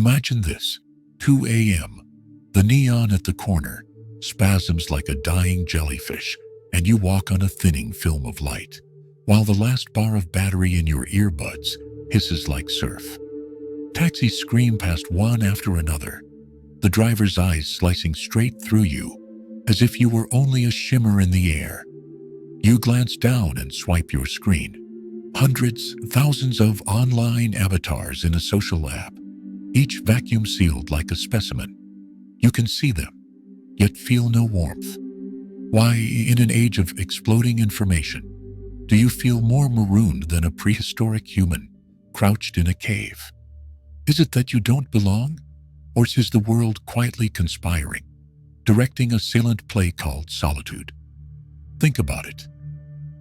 Imagine this: 2 a.m., the neon at the corner spasms like a dying jellyfish, and you walk on a thinning film of light, while the last bar of battery in your earbuds hisses like surf. Taxis scream past one after another, the driver's eyes slicing straight through you, as if you were only a shimmer in the air. You glance down and swipe your screen. Hundreds, thousands of online avatars in a social app, each vacuum-sealed like a specimen. You can see them, yet feel no warmth. Why, in an age of exploding information, do you feel more marooned than a prehistoric human crouched in a cave? Is it that you don't belong? Or is the world quietly conspiring, directing a silent play called solitude? Think about it.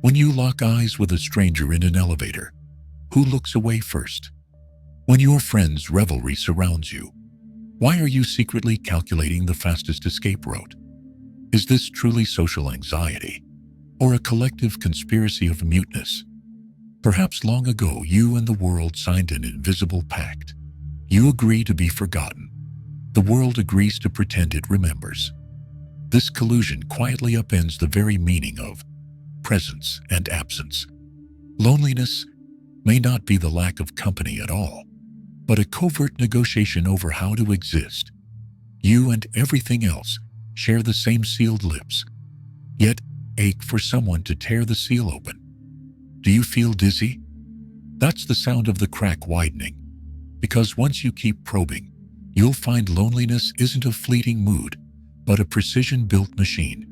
When you lock eyes with a stranger in an elevator, who looks away first? When your friend's revelry surrounds you, why are you secretly calculating the fastest escape route? Is this truly social anxiety, or a collective conspiracy of muteness? Perhaps long ago you and the world signed an invisible pact. You agree to be forgotten. The world agrees to pretend it remembers. This collusion quietly upends the very meaning of presence and absence. Loneliness may not be the lack of company at all, but a covert negotiation over how to exist. You and everything else share the same sealed lips, yet ache for someone to tear the seal open. Do you feel dizzy? That's the sound of the crack widening, because once you keep probing, you'll find loneliness isn't a fleeting mood, but a precision-built machine,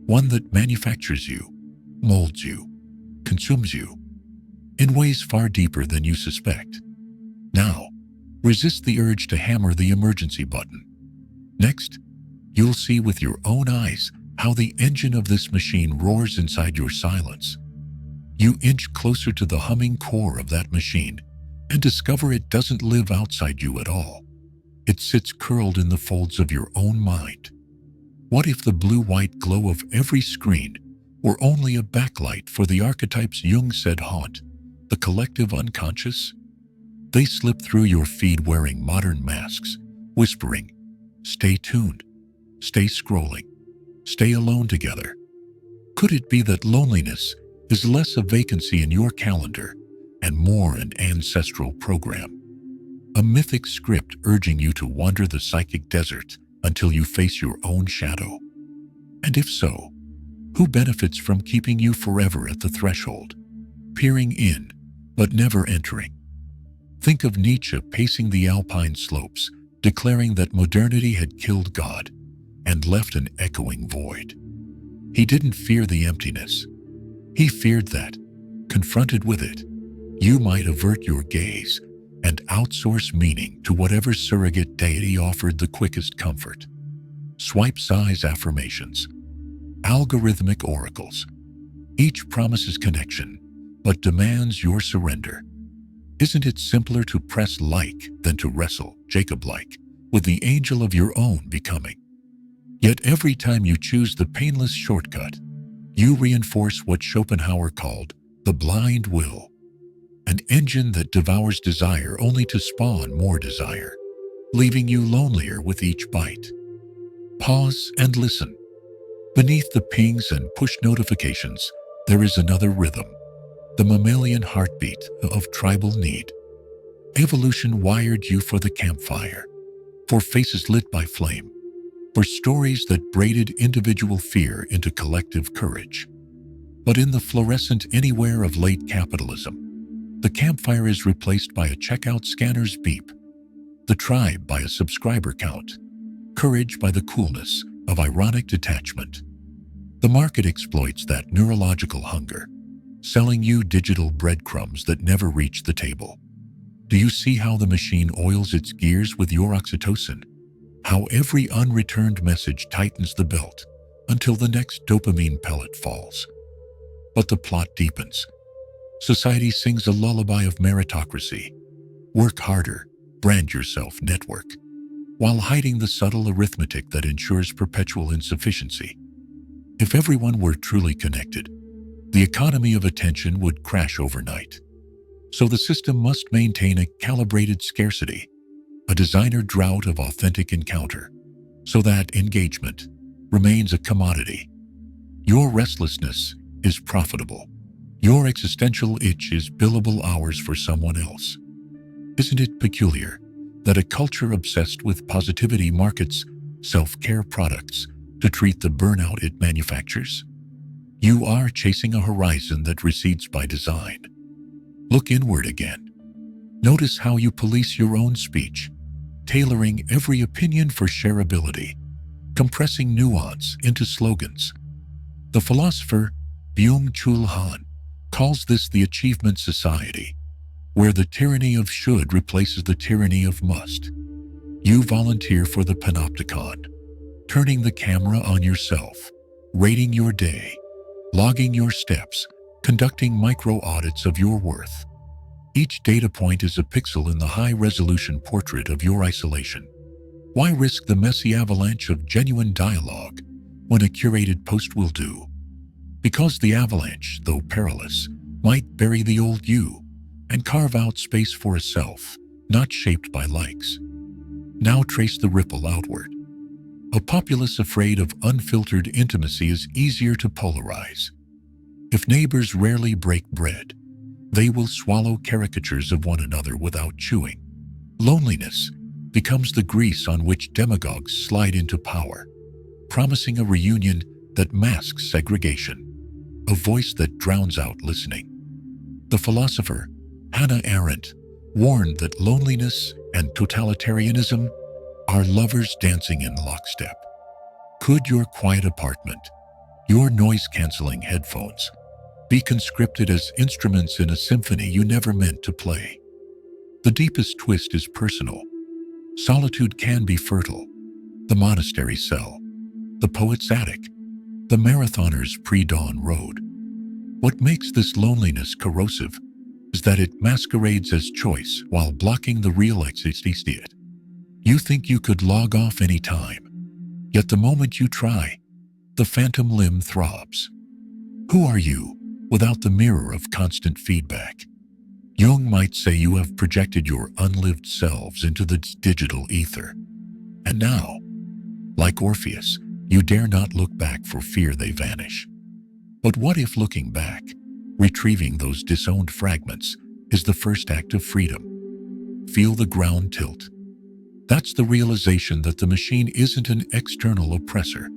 one that manufactures you, molds you, consumes you, in ways far deeper than you suspect. Now, resist the urge to hammer the emergency button. Next, you'll see with your own eyes how the engine of this machine roars inside your silence. You inch closer to the humming core of that machine and discover it doesn't live outside you at all. It sits curled in the folds of your own mind. What if the blue-white glow of every screen were only a backlight for the archetypes Jung said haunt the collective unconscious? They slip through your feed wearing modern masks, whispering, "Stay tuned, stay scrolling, stay alone together." Could it be that loneliness is less a vacancy in your calendar and more an ancestral program? A mythic script urging you to wander the psychic desert until you face your own shadow? And if so, who benefits from keeping you forever at the threshold, peering in but never entering? Think of Nietzsche pacing the Alpine slopes, declaring that modernity had killed God and left an echoing void. He didn't fear the emptiness. He feared that, confronted with it, you might avert your gaze and outsource meaning to whatever surrogate deity offered the quickest comfort. Swipe size affirmations, algorithmic oracles. Each promises connection, but demands your surrender. Isn't it simpler to press like than to wrestle, Jacob-like, with the angel of your own becoming? Yet every time you choose the painless shortcut, you reinforce what Schopenhauer called the blind will, an engine that devours desire only to spawn more desire, leaving you lonelier with each bite. Pause and listen. Beneath the pings and push notifications, there is another rhythm, the mammalian heartbeat of tribal need. Evolution wired you for the campfire, for faces lit by flame, for stories that braided individual fear into collective courage. But in the fluorescent anywhere of late capitalism, the campfire is replaced by a checkout scanner's beep, the tribe by a subscriber count, courage by the coolness of ironic detachment. The market exploits that neurological hunger, selling you digital breadcrumbs that never reach the table. Do you see how the machine oils its gears with your oxytocin? How every unreturned message tightens the belt until the next dopamine pellet falls? But the plot deepens. Society sings a lullaby of meritocracy. Work harder, brand yourself, network, while hiding the subtle arithmetic that ensures perpetual insufficiency. If everyone were truly connected, the economy of attention would crash overnight. So the system must maintain a calibrated scarcity, a designer drought of authentic encounter, so that engagement remains a commodity. Your restlessness is profitable. Your existential itch is billable hours for someone else. Isn't it peculiar that a culture obsessed with positivity markets self-care products to treat the burnout it manufactures? You are chasing a horizon that recedes by design. Look inward again. Notice how you police your own speech, tailoring every opinion for shareability, compressing nuance into slogans. The philosopher Byung-Chul Han calls this the achievement society, where the tyranny of should replaces the tyranny of must. You volunteer for the panopticon, turning the camera on yourself, rating your day, logging your steps, conducting micro-audits of your worth. Each data point is a pixel in the high-resolution portrait of your isolation. Why risk the messy avalanche of genuine dialogue when a curated post will do? Because the avalanche, though perilous, might bury the old you and carve out space for a self, not shaped by likes. Now trace the ripple outward. A populace afraid of unfiltered intimacy is easier to polarize. If neighbors rarely break bread, they will swallow caricatures of one another without chewing. Loneliness becomes the grease on which demagogues slide into power, promising a reunion that masks segregation, a voice that drowns out listening. The philosopher Hannah Arendt warned that loneliness and totalitarianism are lovers dancing in lockstep. Could your quiet apartment, your noise-canceling headphones, be conscripted as instruments in a symphony you never meant to play? The deepest twist is personal. Solitude can be fertile. The monastery cell, the poet's attic, the marathoner's pre-dawn road. What makes this loneliness corrosive is that it masquerades as choice while blocking the real existence. You think you could log off any time, yet the moment you try, the phantom limb throbs. Who are you without the mirror of constant feedback? Jung might say you have projected your unlived selves into the digital ether. And now, like Orpheus, you dare not look back for fear they vanish. But what if looking back, retrieving those disowned fragments, is the first act of freedom? Feel the ground tilt. That's the realization that the machine isn't an external oppressor.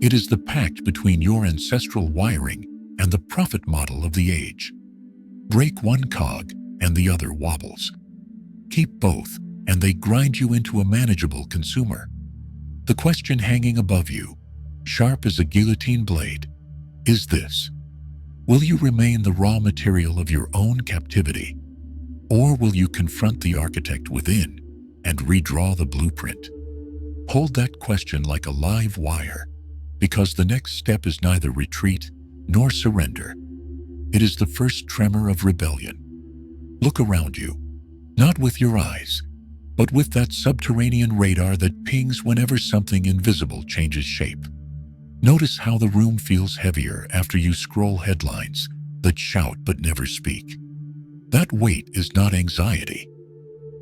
It is the pact between your ancestral wiring and the profit model of the age. Break one cog and the other wobbles. Keep both and they grind you into a manageable consumer. The question hanging above you, sharp as a guillotine blade, is this: will you remain the raw material of your own captivity, or will you confront the architect within and redraw the blueprint? Hold that question like a live wire, because the next step is neither retreat nor surrender. It is the first tremor of rebellion. Look around you, not with your eyes, but with that subterranean radar that pings whenever something invisible changes shape. Notice how the room feels heavier after you scroll headlines that shout but never speak. That weight is not anxiety.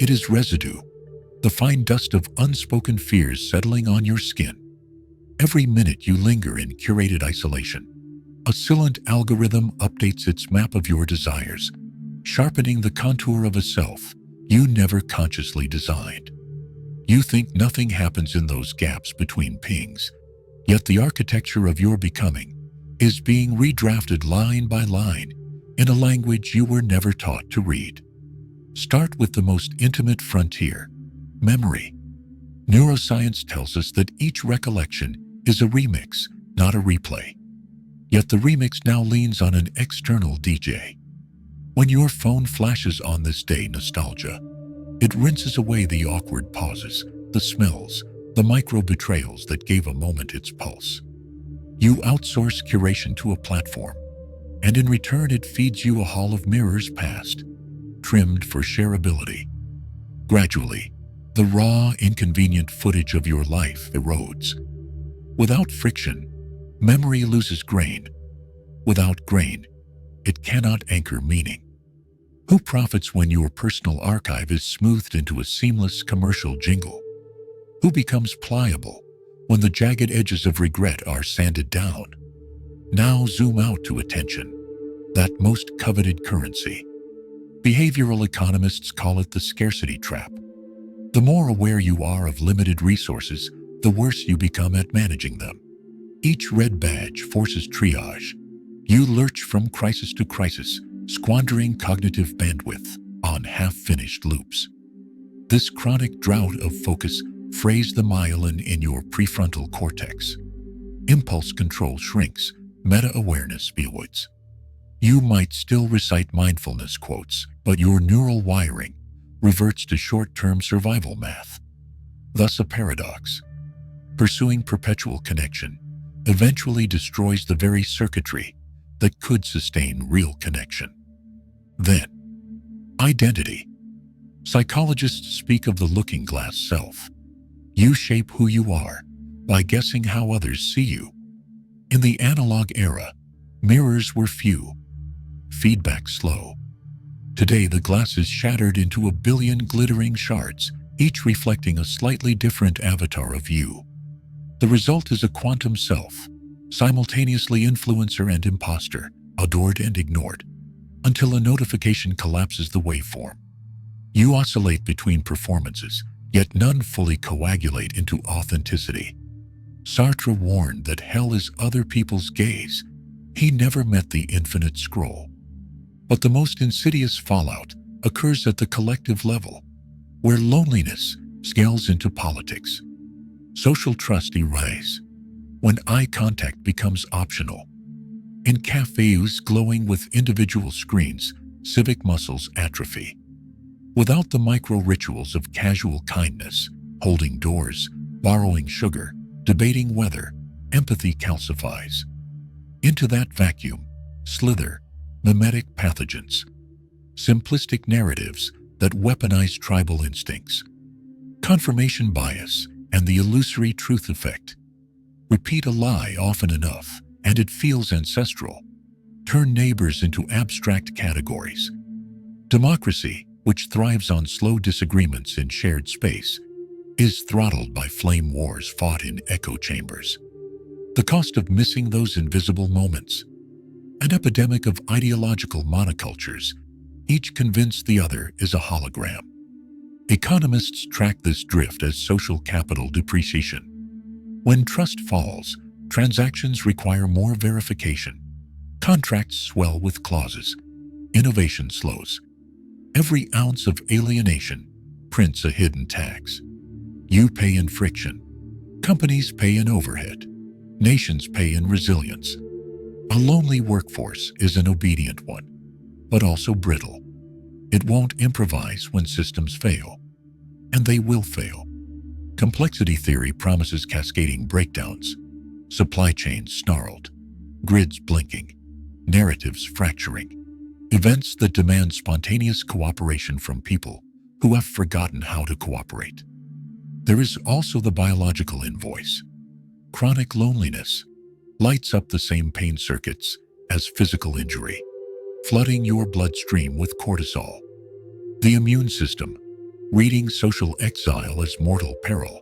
It is residue, the fine dust of unspoken fears settling on your skin. Every minute you linger in curated isolation, a silent algorithm updates its map of your desires, sharpening the contour of a self you never consciously designed. You think nothing happens in those gaps between pings, yet the architecture of your becoming is being redrafted line by line in a language you were never taught to read. Start with the most intimate frontier, memory. Neuroscience tells us that each recollection is a remix, not a replay. Yet the remix now leans on an external DJ. When your phone flashes on this day nostalgia, it rinses away the awkward pauses, the smells, the micro-betrayals that gave a moment its pulse. You outsource curation to a platform, and in return it feeds you a hall of mirrors past, trimmed for shareability. Gradually, the raw, inconvenient footage of your life erodes. Without friction, memory loses grain. Without grain, it cannot anchor meaning. Who profits when your personal archive is smoothed into a seamless commercial jingle? Who becomes pliable when the jagged edges of regret are sanded down? Now zoom out to attention, that most coveted currency. Behavioral economists call it the scarcity trap. The more aware you are of limited resources, the worse you become at managing them. Each red badge forces triage. You lurch from crisis to crisis, squandering cognitive bandwidth on half-finished loops. This chronic drought of focus frays the myelin in your prefrontal cortex. Impulse control shrinks, meta-awareness erodes. You might still recite mindfulness quotes, but your neural wiring reverts to short-term survival math. Thus a paradox. Pursuing perpetual connection eventually destroys the very circuitry that could sustain real connection. Then, identity. Psychologists speak of the looking glass self. You shape who you are by guessing how others see you. In the analog era, mirrors were few, feedback slow. Today, the glass is shattered into a billion glittering shards, each reflecting a slightly different avatar of you. The result is a quantum self, simultaneously influencer and imposter, adored and ignored, until a notification collapses the waveform. You oscillate between performances, yet none fully coagulate into authenticity. Sartre warned that hell is other people's gaze. He never met the infinite scroll. But the most insidious fallout occurs at the collective level, where loneliness scales into politics. Social trust erodes when eye contact becomes optional. In cafes glowing with individual screens, civic muscles atrophy. Without the micro-rituals of casual kindness, holding doors, borrowing sugar, debating weather, empathy calcifies. Into that vacuum slither mimetic pathogens, simplistic narratives that weaponize tribal instincts, confirmation bias, and the illusory truth effect. Repeat a lie often enough, and it feels ancestral. Turn neighbors into abstract categories. Democracy, which thrives on slow disagreements in shared space, is throttled by flame wars fought in echo chambers. The cost of missing those invisible moments. An epidemic of ideological monocultures, each convinced the other is a hologram. Economists track this drift as social capital depreciation. When trust falls, transactions require more verification. Contracts swell with clauses. Innovation slows. Every ounce of alienation prints a hidden tax. You pay in friction. Companies pay in overhead. Nations pay in resilience. A lonely workforce is an obedient one, but also brittle. It won't improvise when systems fail, and they will fail. Complexity theory promises cascading breakdowns, supply chains snarled, grids blinking, narratives fracturing, events that demand spontaneous cooperation from people who have forgotten how to cooperate. There is also the biological invoice. Chronic loneliness lights up the same pain circuits as physical injury, flooding your bloodstream with cortisol. The immune system, reading social exile as mortal peril,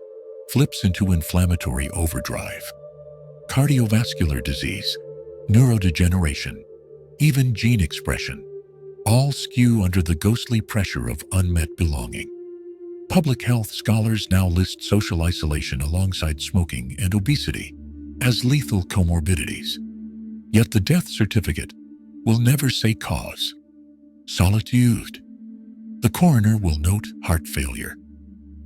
flips into inflammatory overdrive. Cardiovascular disease, neurodegeneration, even gene expression, all skew under the ghostly pressure of unmet belonging. Public health scholars now list social isolation alongside smoking and obesity as lethal comorbidities. Yet the death certificate will never say cause. Solitude. The coroner will note heart failure.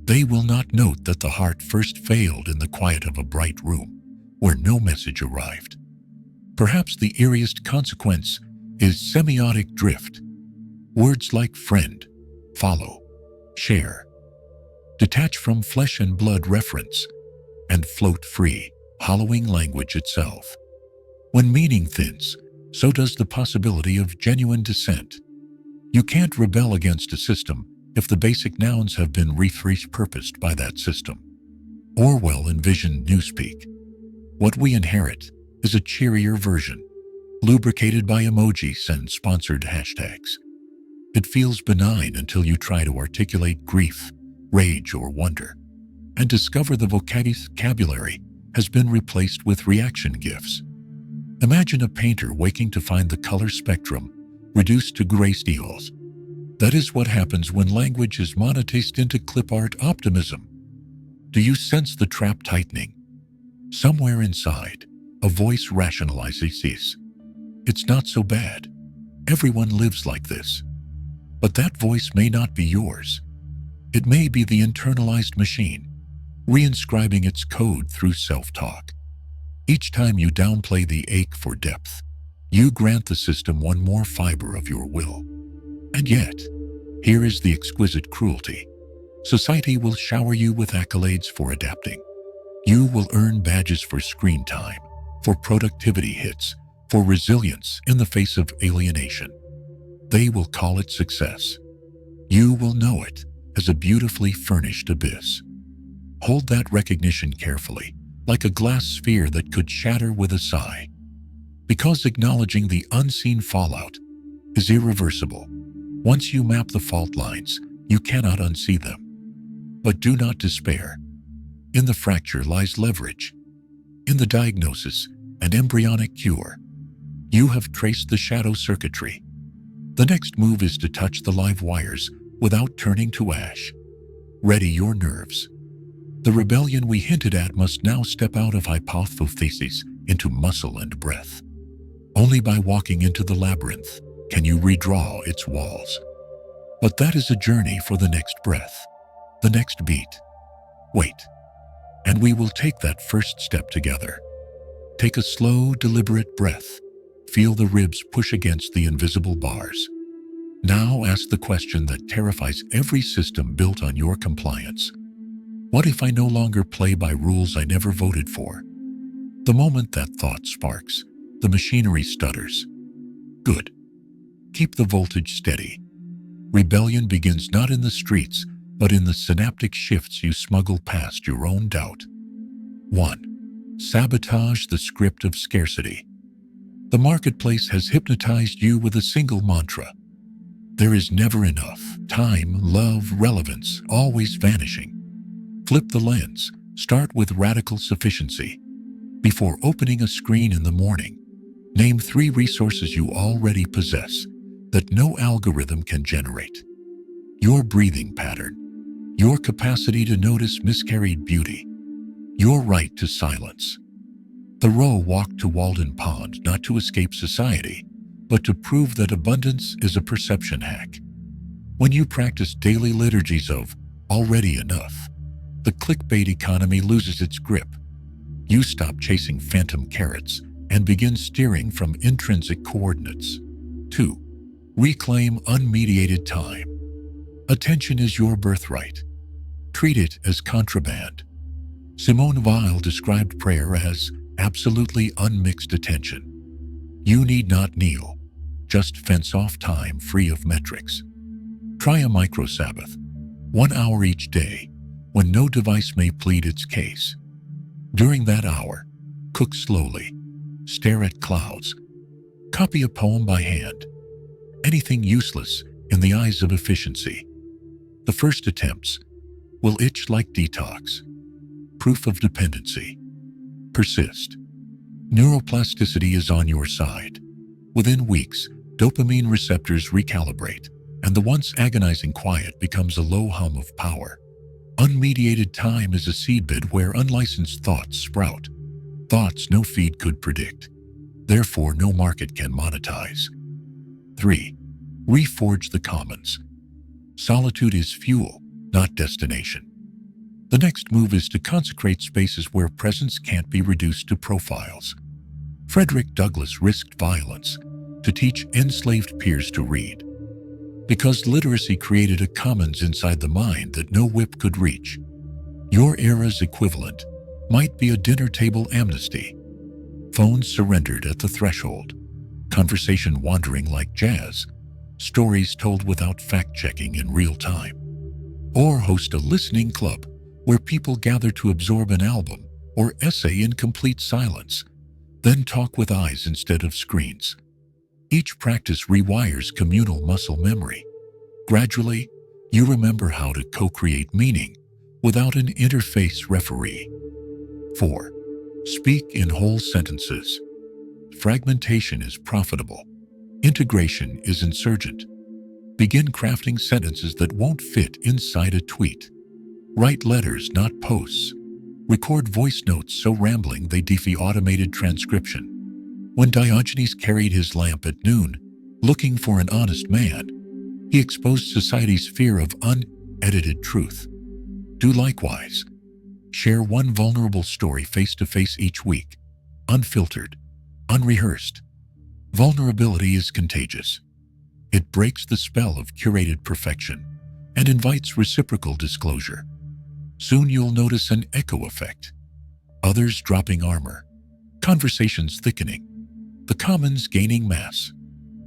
They will not note that the heart first failed in the quiet of a bright room where no message arrived. Perhaps the eeriest consequence is semiotic drift. Words like friend, follow, share, detach from flesh and blood reference, and float free, hollowing language itself. When meaning thins, so does the possibility of genuine dissent. You can't rebel against a system if the basic nouns have been repurposed by that system. Orwell envisioned newspeak. What we inherit is a cheerier version, lubricated by emojis and sponsored hashtags. It feels benign until you try to articulate grief, rage, or wonder, and discover the vocabulary has been replaced with reaction gifs. Imagine a painter waking to find the color spectrum reduced to grayscales. That is what happens when language is monetized into clip art optimism. Do you sense the trap tightening? Somewhere inside, a voice rationalizes. It's not so bad. Everyone lives like this. But that voice may not be yours. It may be the internalized machine, reinscribing its code through self-talk. Each time you downplay the ache for depth, you grant the system one more fiber of your will. And yet, here is the exquisite cruelty. Society will shower you with accolades for adapting. You will earn badges for screen time, for productivity hits, for resilience in the face of alienation. They will call it success. You will know it as a beautifully furnished abyss. Hold that recognition carefully, like a glass sphere that could shatter with a sigh. Because acknowledging the unseen fallout is irreversible. Once you map the fault lines, you cannot unsee them. But do not despair. In the fracture lies leverage. In the diagnosis and embryonic cure, you have traced the shadow circuitry. The next move is to touch the live wires without turning to ash. Ready your nerves. The rebellion we hinted at must now step out of hypothesis into muscle and breath. Only by walking into the labyrinth can you redraw its walls. But that is a journey for the next breath, the next beat. Wait, and we will take that first step together. Take a slow, deliberate breath. Feel the ribs push against the invisible bars. Now ask the question that terrifies every system built on your compliance. What if I no longer play by rules I never voted for? The moment that thought sparks, the machinery stutters. Good. Keep the voltage steady. Rebellion begins not in the streets, but in the synaptic shifts you smuggle past your own doubt. 1. Sabotage the script of scarcity. The marketplace has hypnotized you with a single mantra. There is never enough. Time, love, relevance, always vanishing. Flip the lens. Start with radical sufficiency. Before opening a screen in the morning, name 3 resources you already possess that no algorithm can generate. Your breathing pattern, your capacity to notice miscarried beauty, your right to silence. Thoreau walked to Walden Pond not to escape society, but to prove that abundance is a perception hack. When you practice daily liturgies of already enough, the clickbait economy loses its grip. You stop chasing phantom carrots and begin steering from intrinsic coordinates. 2. Reclaim unmediated time. Attention is your birthright. Treat it as contraband. Simone Weil described prayer as absolutely unmixed attention. You need not kneel, just fence off time free of metrics. Try a micro-Sabbath, 1 hour each day, when no device may plead its case. During that hour, cook slowly, stare at clouds, copy a poem by hand, anything useless in the eyes of efficiency. The first attempts will itch like detox, proof of dependency. Persist. Neuroplasticity is on your side. Within weeks, dopamine receptors recalibrate, and the once agonizing quiet becomes a low hum of power. Unmediated time is a seedbed where unlicensed thoughts sprout. Thoughts no feed could predict. Therefore, no market can monetize. 3. Reforge the commons. Solitude is fuel, not destination. The next move is to consecrate spaces where presence can't be reduced to profiles. Frederick Douglass risked violence to teach enslaved peers to read, because literacy created a commons inside the mind that no whip could reach. Your era's equivalent might be a dinner table amnesty. Phones surrendered at the threshold, conversation wandering like jazz, stories told without fact-checking in real time. Or host a listening club where people gather to absorb an album or essay in complete silence, then talk with eyes instead of screens. Each practice rewires communal muscle memory. Gradually, you remember how to co-create meaning without an interface referee. 4. Speak in whole sentences. Fragmentation is profitable. Integration is insurgent. Begin crafting sentences that won't fit inside a tweet. Write letters, not posts. Record voice notes so rambling they defy automated transcription. When Diogenes carried his lamp at noon, looking for an honest man, he exposed society's fear of unedited truth. Do likewise. Share one vulnerable story face-to-face each week, unfiltered, unrehearsed. Vulnerability is contagious. It breaks the spell of curated perfection and invites reciprocal disclosure. Soon you'll notice an echo effect. Others dropping armor, conversations thickening, the commons gaining mass.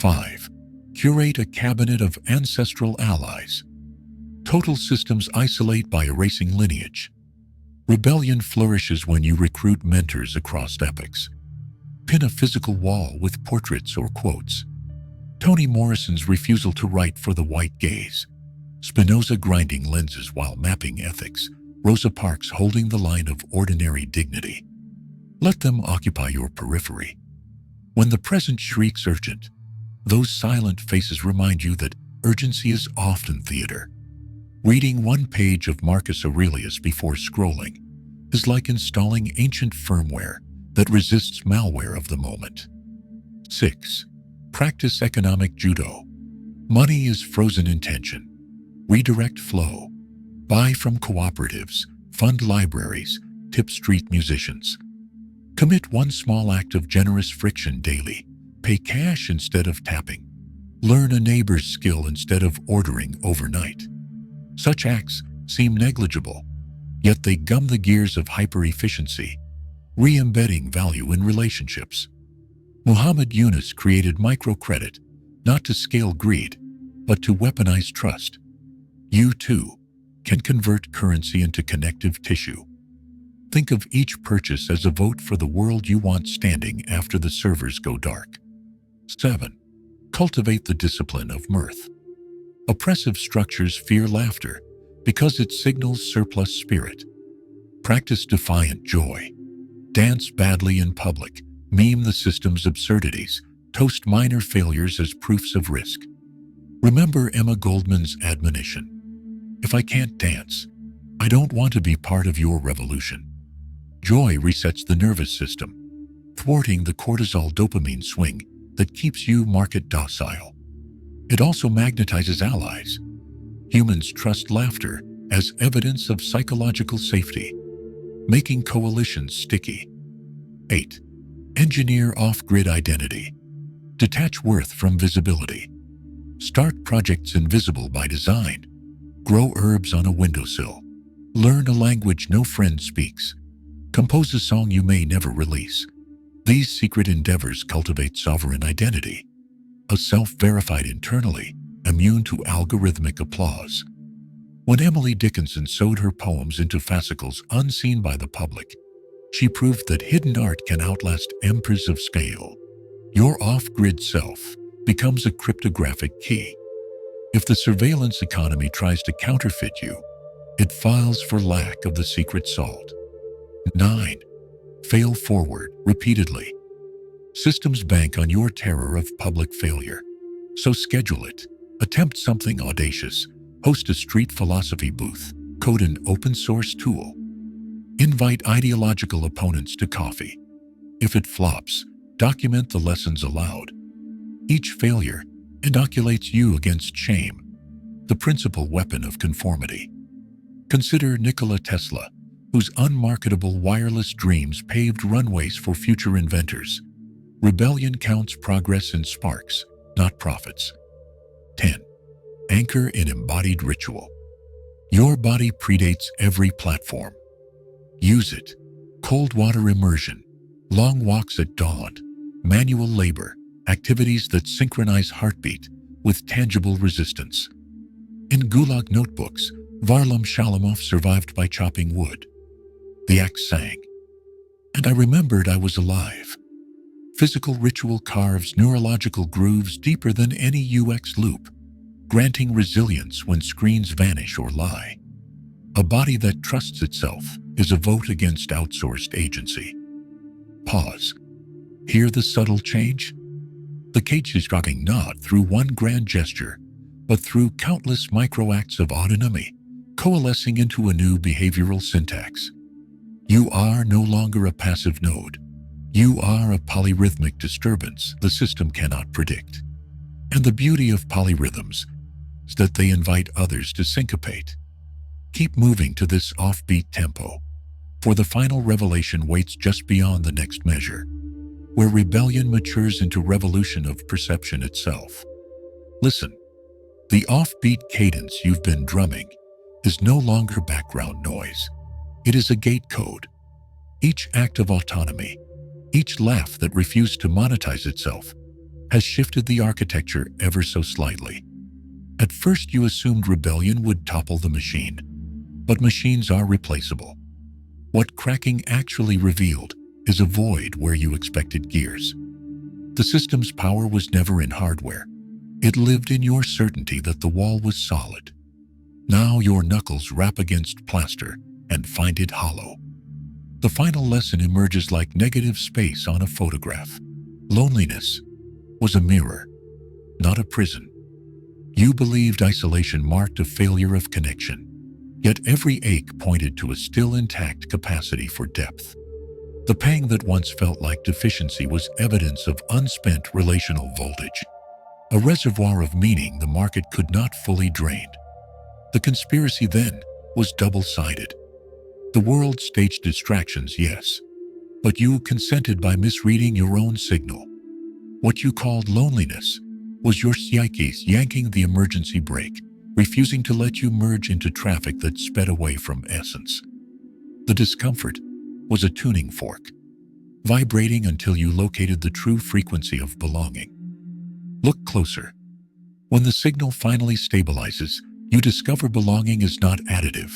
5. Curate a cabinet of ancestral allies. Total systems isolate by erasing lineage. Rebellion flourishes when you recruit mentors across epochs. Pin a physical wall with portraits or quotes. Toni Morrison's refusal to write for the white gaze. Spinoza grinding lenses while mapping ethics. Rosa Parks holding the line of ordinary dignity. Let them occupy your periphery. When the present shrieks urgent, those silent faces remind you that urgency is often theater. Reading one page of Marcus Aurelius before scrolling is like installing ancient firmware that resists malware of the moment. 6. Practice economic judo. Money is frozen in tension. Redirect flow. Buy from cooperatives, fund libraries, tip street musicians. Commit one small act of generous friction daily. Pay cash instead of tapping. Learn a neighbor's skill instead of ordering overnight. Such acts seem negligible, yet they gum the gears of hyper-efficiency, re-embedding value in relationships. Muhammad Yunus created microcredit, not to scale greed, but to weaponize trust. You, too, can convert currency into connective tissue. Think of each purchase as a vote for the world you want standing after the servers go dark. 7. Cultivate the discipline of mirth. Oppressive structures fear laughter because it signals surplus spirit. Practice defiant joy. Dance badly in public. Meme the system's absurdities. Toast minor failures as proofs of risk. Remember Emma Goldman's admonition. If I can't dance, I don't want to be part of your revolution. Joy resets the nervous system, thwarting the cortisol dopamine swing that keeps you market docile. It also magnetizes allies. Humans trust laughter as evidence of psychological safety, making coalitions sticky. 8. Engineer off-grid identity. Detach worth from visibility. Start projects invisible by design. Grow herbs on a windowsill. Learn a language no friend speaks. Compose a song you may never release. These secret endeavors cultivate sovereign identity, a self verified internally, immune to algorithmic applause. When Emily Dickinson sewed her poems into fascicles unseen by the public, she proved that hidden art can outlast emperors of scale. Your off-grid self becomes a cryptographic key. If the surveillance economy tries to counterfeit you, it files for lack of the secret salt. 9. Fail forward repeatedly. Systems bank on your terror of public failure. So schedule it. Attempt something audacious. Host a street philosophy booth. Code an open source tool. Invite ideological opponents to coffee. If it flops, document the lessons aloud. Each failure inoculates you against shame, the principal weapon of conformity. Consider Nikola Tesla, whose unmarketable wireless dreams paved runways for future inventors. Rebellion counts progress in sparks, not profits. 10. Anchor in embodied ritual. Your body predates every platform. Use it. Cold water immersion, long walks at dawn, manual labor, activities that synchronize heartbeat with tangible resistance. In Gulag notebooks, Varlam Shalamov survived by chopping wood. The axe sang, and I remembered I was alive. Physical ritual carves neurological grooves deeper than any UX loop. granting resilience when screens vanish or lie. A body that trusts itself is a vote against outsourced agency. Pause. Hear the subtle change? The cage is rocking not through one grand gesture, but through countless micro-acts of autonomy, coalescing into a new behavioral syntax. You are no longer a passive node. You are a polyrhythmic disturbance the system cannot predict. And the beauty of polyrhythms is that they invite others to syncopate. Keep moving to this offbeat tempo, for the final revelation waits just beyond the next measure, where rebellion matures into revolution of perception itself. Listen, the offbeat cadence you've been drumming is no longer background noise. It is a gate code. Each act of autonomy, each laugh that refused to monetize itself, has shifted the architecture ever so slightly. At first you assumed rebellion would topple the machine, but machines are replaceable. What cracking actually revealed is a void where you expected gears. The system's power was never in hardware. It lived in your certainty that the wall was solid. Now your knuckles rap against plaster and find it hollow. The final lesson emerges like negative space on a photograph. Loneliness was a mirror, not a prison. You believed isolation marked a failure of connection, yet every ache pointed to a still intact capacity for depth. The pang that once felt like deficiency was evidence of unspent relational voltage, a reservoir of meaning the market could not fully drain. The conspiracy then was double-sided. The world staged distractions, yes, but you consented by misreading your own signal. What you called loneliness was your psyche's yanking the emergency brake, refusing to let you merge into traffic that sped away from essence. The discomfort was a tuning fork, vibrating until you located the true frequency of belonging. Look closer. When the signal finally stabilizes, you discover belonging is not additive,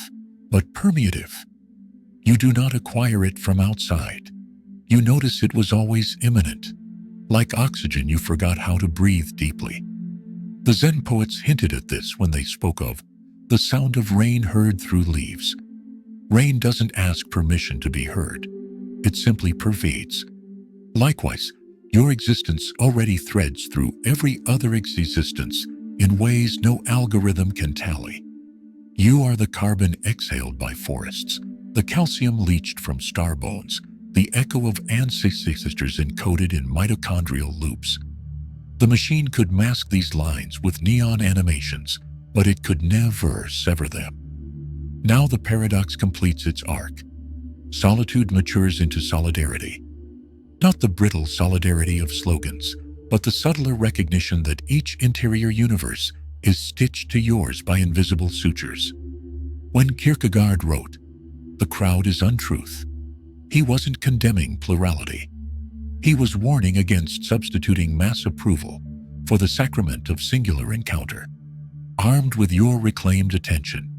but permeative. You do not acquire it from outside. You notice it was always immanent. Like oxygen, you forgot how to breathe deeply. The Zen poets hinted at this when they spoke of the sound of rain heard through leaves. Rain doesn't ask permission to be heard. It simply pervades. Likewise, your existence already threads through every other existence in ways no algorithm can tally. You are the carbon exhaled by forests, the calcium leached from star bones, the echo of ancestors encoded in mitochondrial loops. The machine could mask these lines with neon animations, but it could never sever them. Now the paradox completes its arc. Solitude matures into solidarity. Not the brittle solidarity of slogans, but the subtler recognition that each interior universe is stitched to yours by invisible sutures. When Kierkegaard wrote, "The crowd is untruth," he wasn't condemning plurality. He was warning against substituting mass approval for the sacrament of singular encounter. Armed with your reclaimed attention,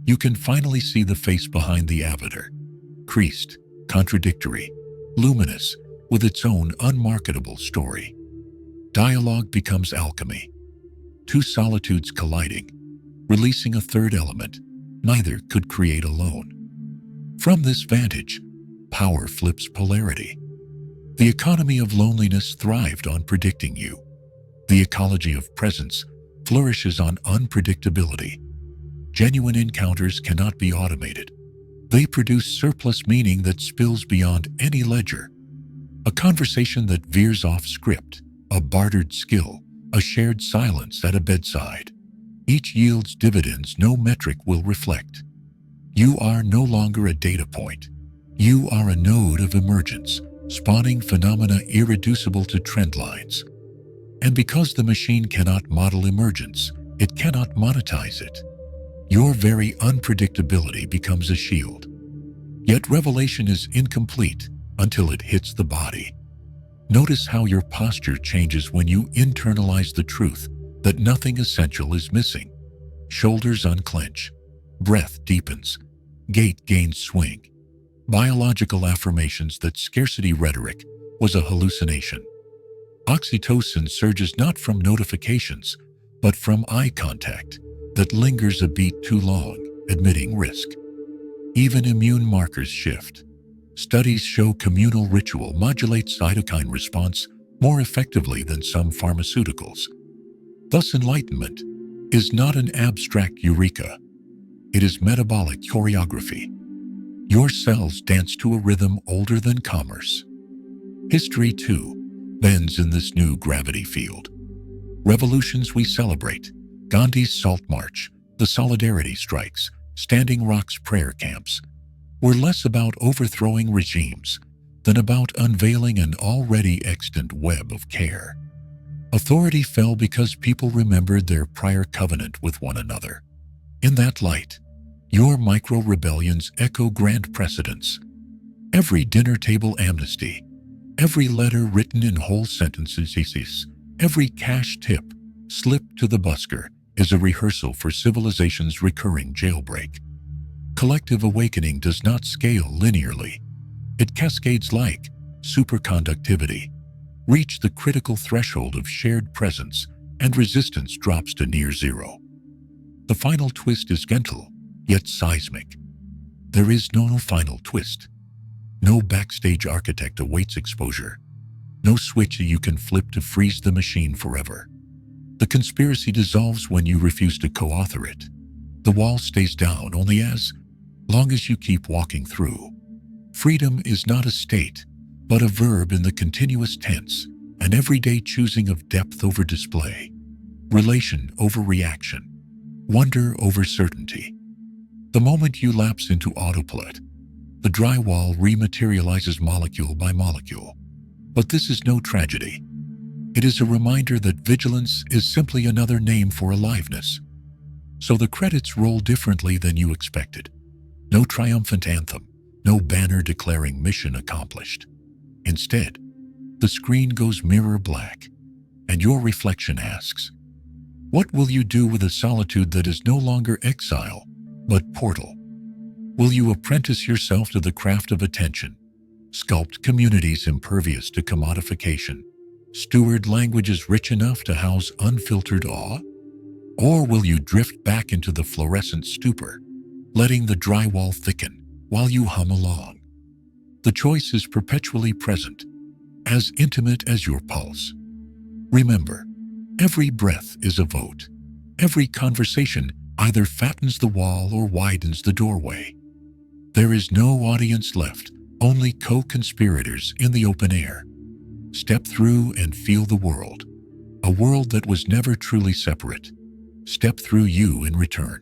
you can finally see the face behind the avatar, creased, contradictory, luminous, with its own unmarketable story. Dialogue becomes alchemy. Two solitudes colliding, releasing a third element neither could create alone. From this vantage, power flips polarity. The economy of loneliness thrived on predicting you. The ecology of presence flourishes on unpredictability. Genuine encounters cannot be automated. They produce surplus meaning that spills beyond any ledger. A conversation that veers off script, a bartered skill, a shared silence at a bedside. Each yields dividends no metric will reflect. You are no longer a data point. You are a node of emergence, spawning phenomena irreducible to trend lines. And because the machine cannot model emergence, it cannot monetize it. Your very unpredictability becomes a shield. Yet revelation is incomplete until it hits the body. Notice how your posture changes when you internalize the truth that nothing essential is missing. Shoulders unclench, breath deepens, gait gains swing. Biological affirmations that scarcity rhetoric was a hallucination. Oxytocin surges not from notifications, but from eye contact that lingers a beat too long, admitting risk. Even immune markers shift. Studies show communal ritual modulates cytokine response more effectively than some pharmaceuticals. Thus, enlightenment is not an abstract eureka. It is metabolic choreography. Your cells dance to a rhythm older than commerce. History, too, bends in this new gravity field. Revolutions we celebrate, Gandhi's Salt March, the Solidarity Strikes, Standing Rock's prayer camps, were less about overthrowing regimes than about unveiling an already extant web of care. Authority fell because people remembered their prior covenant with one another. In that light, your micro-rebellions echo grand precedents. Every dinner table amnesty, every letter written in whole sentences, every cash tip slipped to the busker is a rehearsal for civilization's recurring jailbreak. Collective awakening does not scale linearly. It cascades like superconductivity. Reach the critical threshold of shared presence, and resistance drops to near zero. The final twist is gentle, yet seismic. There is no final twist. No backstage architect awaits exposure. No switch you can flip to freeze the machine forever. The conspiracy dissolves when you refuse to co-author it. The wall stays down only as long as you keep walking through. Freedom is not a state, but a verb in the continuous tense, an everyday choosing of depth over display, relation over reaction, wonder over certainty. The moment you lapse into autopilot, the drywall rematerializes molecule by molecule. But this is no tragedy. It is a reminder that vigilance is simply another name for aliveness. So the credits roll differently than you expected. No triumphant anthem, no banner declaring mission accomplished. Instead, the screen goes mirror black, and your reflection asks, what will you do with a solitude that is no longer exile, but portal? Will you apprentice yourself to the craft of attention, sculpt communities impervious to commodification, steward languages rich enough to house unfiltered awe? Or will you drift back into the fluorescent stupor, letting the drywall thicken while you hum along? The choice is perpetually present, as intimate as your pulse. Remember, every breath is a vote. Every conversation either fattens the wall or widens the doorway. There is no audience left, only co-conspirators in the open air. Step through and feel the world, a world that was never truly separate. Step through you in return.